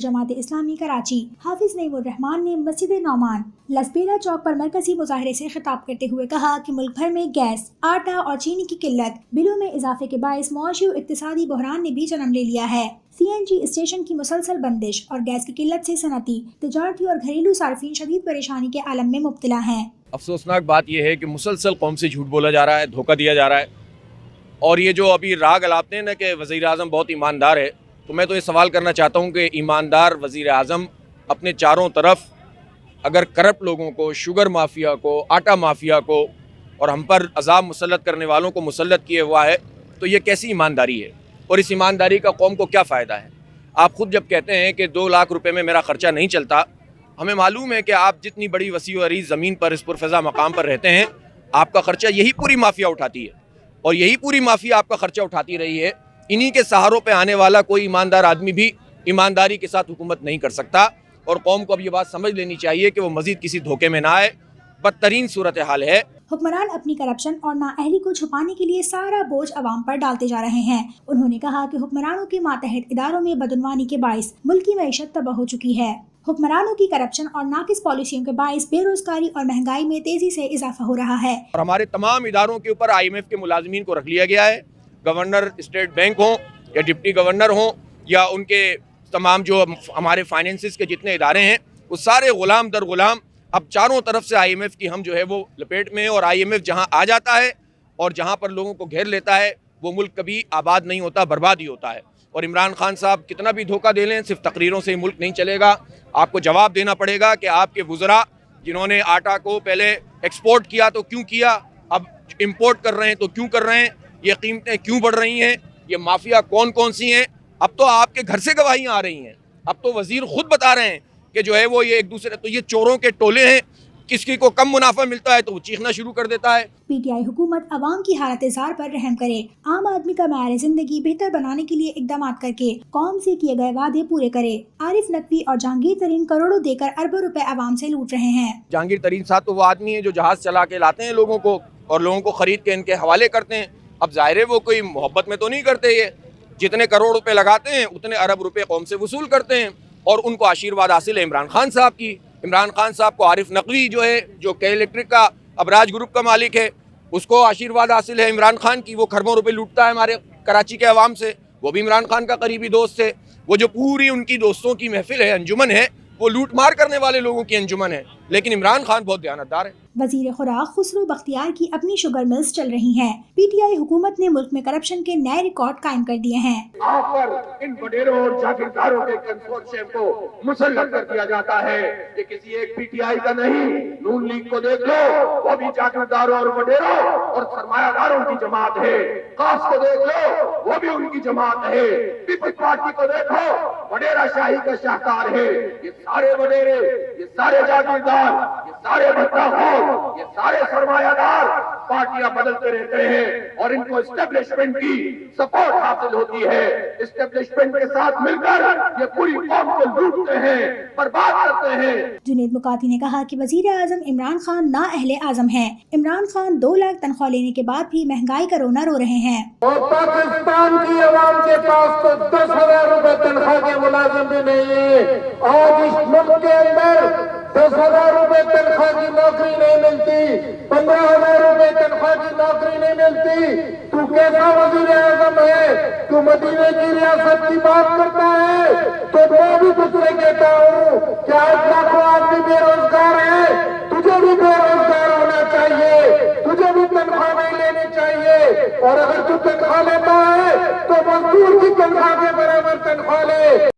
جماعت اسلامی کراچی حافظ نعیم الرحمان نے مسجد نعمان لسبیلا چوک پر مرکزی مظاہرے سے خطاب کرتے ہوئے کہا کہ ملک بھر میں گیس، آٹا اور چینی کی قلت، بلوں میں اضافے کے باعث معاشی و اقتصادی بحران نے بھی جنم لے لیا ہے۔ سی این جی اسٹیشن کی مسلسل بندش اور گیس کی قلت سے صنعتی، تجارتی اور گھریلو صارفین شدید پریشانی کے عالم میں مبتلا ہیں۔ افسوسناک بات یہ ہے کہ مسلسل قوم سے جھوٹ بولا جا رہا ہے، دھوکہ دیا جا رہا ہے، اور یہ جو ابھی راگ الاپتے ہیں نا کہ وزیر اعظم بہت ایماندار ہے، تو میں تو یہ سوال کرنا چاہتا ہوں کہ ایماندار وزیر اعظم اپنے چاروں طرف اگر کرپٹ لوگوں کو، شوگر مافیا کو، آٹا مافیا کو اور ہم پر عذاب مسلط کرنے والوں کو مسلط کیے ہوا ہے، تو یہ کیسی ایمانداری ہے اور اس ایمانداری کا قوم کو کیا فائدہ ہے؟ آپ خود جب کہتے ہیں کہ 2 لاکھ روپے میں میرا خرچہ نہیں چلتا، ہمیں معلوم ہے کہ آپ جتنی بڑی وسیع و عریض زمین پر اس پرفضا مقام پر رہتے ہیں، آپ کا خرچہ یہی پوری مافیا اٹھاتی ہے اور یہی پوری مافیا آپ کا خرچہ اٹھاتی رہی ہے۔ انہی کے سہاروں پہ آنے والا کوئی ایماندار آدمی بھی ایمانداری کے ساتھ حکومت نہیں کر سکتا، اور قوم کو اب یہ بات سمجھ لینی چاہیے کہ وہ مزید کسی دھوکے میں نہ آئے۔ بدترین صورتحال ہے۔ حکمران اپنی کرپشن اور نااہلی کو چھپانے کے لیے سارا بوجھ عوام پر ڈالتے جا رہے ہیں۔ انہوں نے کہا کہ حکمرانوں کے ماتحت اداروں میں بدعنوانی کے باعث ملکی معیشت تباہ ہو چکی ہے۔ حکمرانوں کی کرپشن اور ناقص پالیسیوں کے باعث بے روزگاری اور مہنگائی میں تیزی سے اضافہ ہو رہا ہے۔ اور ہمارے تمام اداروں کے اوپر IMF کے ملازمین کو رکھ لیا گیا ہے، گورنر اسٹیٹ بینک ہوں یا ڈپٹی گورنر ہوں یا ان کے تمام جو ہمارے فائنینسز کے جتنے ادارے ہیں، وہ سارے غلام در غلام اب چاروں طرف سے IMF کی ہم جو ہے وہ لپیٹ میں، اور IMF جہاں آ جاتا ہے اور جہاں پر لوگوں کو گھیر لیتا ہے، وہ ملک کبھی آباد نہیں ہوتا، برباد ہی ہوتا ہے۔ اور عمران خان صاحب کتنا بھی دھوکہ دے لیں، صرف تقریروں سے ہی ملک نہیں چلے گا۔ آپ کو جواب دینا پڑے گا کہ آپ کے وزراء جنہوں نے آٹا کو پہلے ایکسپورٹ کیا تو کیوں کیا، اب امپورٹ کر رہے ہیں تو کیوں کر رہے ہیں، یہ قیمتیں کیوں بڑھ رہی ہیں، یہ مافیا کون کون سی ہیں۔ اب تو آپ کے گھر سے گواہیاں آ رہی ہیں، اب تو وزیر خود بتا رہے ہیں کہ جو ہے وہ یہ ایک دوسرے، تو یہ چوروں کے ٹولے ہیں، کسی کو کم منافع ملتا ہے تو وہ چیخنا شروع کر دیتا ہے۔ پی ٹی آئی حکومت عوام کی حالت زار پر رحم کرے، عام آدمی کا معیار زندگی بہتر بنانے کے لیے اقدامات کر کے قوم سے کیے گئے وعدے پورے کرے۔ عارف نقوی اور جہانگیر ترین کروڑوں دے کر اربوں روپے عوام سے لوٹ رہے ہیں۔ جہانگیر ترین صاحب تو وہ آدمی ہیں جو جہاز چلا کے لاتے ہیں لوگوں کو اور لوگوں کو خرید کے ان کے حوالے کرتے ہیں۔ اب ظاہر ہے وہ کوئی محبت میں تو نہیں کرتے، یہ جتنے کروڑ روپے لگاتے ہیں اتنے ارب روپے قوم سے وصول کرتے ہیں، اور ان کو آشیرواد حاصل ہے عمران خان صاحب کی۔ عمران خان صاحب کو عارف نقوی جو ہے، جو کے الیکٹرک کا ابراج گروپ کا مالک ہے، اس کو آشیرواد حاصل ہے عمران خان کی۔ وہ کھربوں روپے لوٹتا ہے ہمارے کراچی کے عوام سے، وہ بھی عمران خان کا قریبی دوست ہے۔ وہ جو پوری ان کی دوستوں کی محفل ہے، انجمن ہے، وہ لوٹ مار کرنے والے لوگوں کی انجمن ہے، لیکن عمران خان بہت دیانتدار ہے۔ وزیر خوراک خسرو بختیار کی اپنی شوگر ملز چل رہی ہیں۔ پی ٹی آئی حکومت نے ملک میں کرپشن کے نئے ریکارڈ قائم کر دیے ہیں۔ آپ پر ان وڈیروں اور جاگیرداروں کے کنسورشیم کو مسلط کر دیا جاتا ہے۔ یہ کسی ایک پی ٹی آئی کا نہیں، نون لیگ کو دیکھ لو، وہ بھی جاگیرداروں اور وڈیروں اور سرمایہ داروں کی جماعت ہے۔ قاس کو دیکھ لو، وہ بھی ان کی جماعت ہے۔ پیپلز پارٹی کو دیکھو، وڈیرا شاہی کا شاہکار ہے۔ یہ سارے وڈیرے، یہ سارے جاگیردار، یہ سارے بھٹا خور، یہ سارے سرمایہ دار پارٹیاں بدلتے رہتے ہیں اور ان کو اسٹیبلشمنٹ کی سپورٹ حاصل ہوتی ہے۔ اسٹیبلشمنٹ کے ساتھ مل کر یہ پوری قوم کو لوٹتے ہیں، برباد کرتے ہیں۔ جنید مکاتی نے کہا کہ وزیر اعظم عمران خان نااہل اعظم ہیں۔ عمران خان 2 لاکھ تنخواہ لینے کے بعد بھی مہنگائی کا رونا رو رہے ہیں۔ اور پاکستان کی عوام کے پاس تو 10,000 روپے تنخواہ کے ملازم بھی نہیں ہے۔ آج اس ملک کے اندر 10,000 روپے تنخواہ کی نوکری نہیں ملتی، 15,000 روپے تنخواہ کی نوکری نہیں ملتی۔ تو کیسا وزیر اعظم ہے؟ تو مدینے کی ریاست کی بات کرتا ہے تو میں بھی تجھ سے کہتا ہوں کہ آج لاکھوں آدمی بے روزگار ہے، تجھے بھی بے روزگار ہونا چاہیے، تجھے بھی تنخواہ نہیں لینی چاہیے، اور اگر تو تنخواہ لیتا ہے تو مزدور کی تنخواہ کے برابر تنخواہ لے۔